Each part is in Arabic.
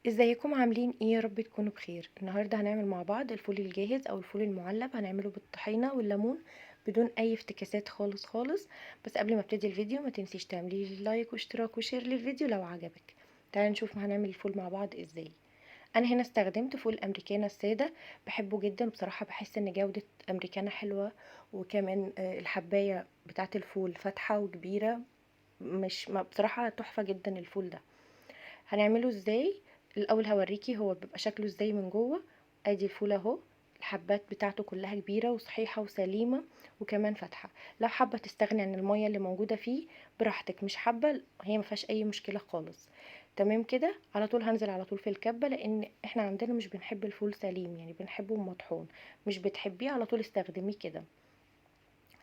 ازيكم عاملين ايه؟ يا رب تكونوا بخير. النهارده هنعمل مع بعض الفول الجاهز او الفول المعلب. هنعمله بالطحينه والليمون بدون اي افتكاسات خالص خالص. بس قبل ما ابتدي الفيديو ما تنسيش تعملي لي لايك واشتراك وشير للفيديو لو عجبك. تعالوا نشوف هنعمل الفول مع بعض ازاي. انا هنا استخدمت فول امريكانا الساده، بحبه جدا بصراحه. بحس ان جوده امريكانا حلوه، وكمان الحبايه بتاعه الفول فاتحه وكبيره. مش ما بصراحه تحفه جدا الفول ده. هنعمله ازاي؟ الاول هوريكي هو بيبقى شكله ازاي من جوه. ادي الفول اهو، الحبات بتاعته كلها كبيره وصحيحه وسليمه وكمان فاتحه. لو حابه تستغني عن الميه اللي موجوده فيه براحتك، مش حابه هي ما فيهاش اي مشكله خالص. تمام كده. على طول هنزل على طول في الكبه، لان احنا عندنا مش بنحب الفول سليم، يعني بنحبه مطحون. مش بتحبيه على طول استخدميه كده.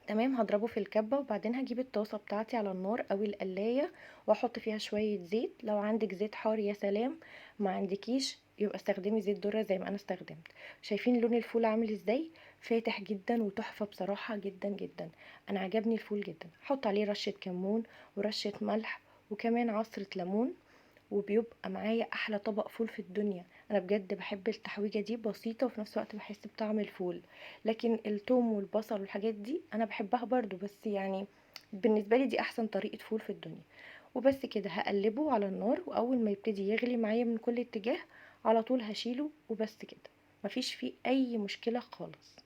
تمام. هضربه في الكبة وبعدين هجيب الطاسة بتاعتي على النار او القلاية، واحط فيها شوية زيت. لو عندك زيت حار يا سلام، ما عندكيش يبقى استخدمي زيت ذرة زي ما انا استخدمت. شايفين لون الفول عامل ازاي؟ فاتح جدا وتحفة بصراحة جدا جدا. انا عجبني الفول جدا. احط عليه رشة كمون ورشة ملح وكمان عصرة ليمون، وبيبقى معايا احلى طبق فول في الدنيا. انا بجد بحب التحويجه دي، بسيطه وفي نفس الوقت بحس بطعم الفول. لكن التوم والبصل والحاجات دي انا بحبها برضو، بس يعني بالنسبه لي دي احسن طريقه فول في الدنيا. وبس كده هقلبه على النار، واول ما يبتدي يغلي معايا من كل اتجاه على طول هشيله. وبس كده، مفيش فيه اي مشكله خالص.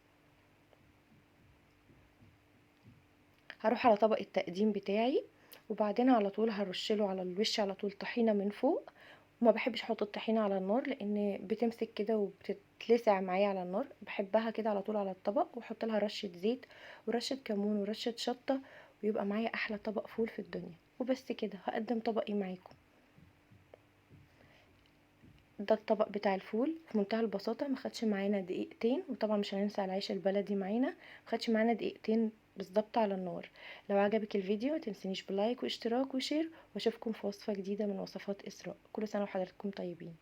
هروح على طبق التقديم بتاعي، وبعدين على طول هرشله على الوش على طول طحينه من فوق. وما بحبش احط الطحينه على النار لان بتمسك كده وبتتلسع معايا على النار. بحبها كده على طول على الطبق، واحط لها رشه زيت ورشه كمون ورشه شطه، ويبقى معايا احلى طبق فول في الدنيا. وبس كده هقدم طبقي معاكم. ده الطبق بتاع الفول في منتهى البساطة. ما خدش معانا دقيقتين، وطبعا مش هننسى العيش البلدي معانا. ما خدش معانا دقيقتين بالظبط على النار. لو عجبك الفيديو ما تنسينيش بلايك واشتراك وشير، واشوفكم في وصفة جديدة من وصفات إسراء. كل سنة وحضراتكم طيبين.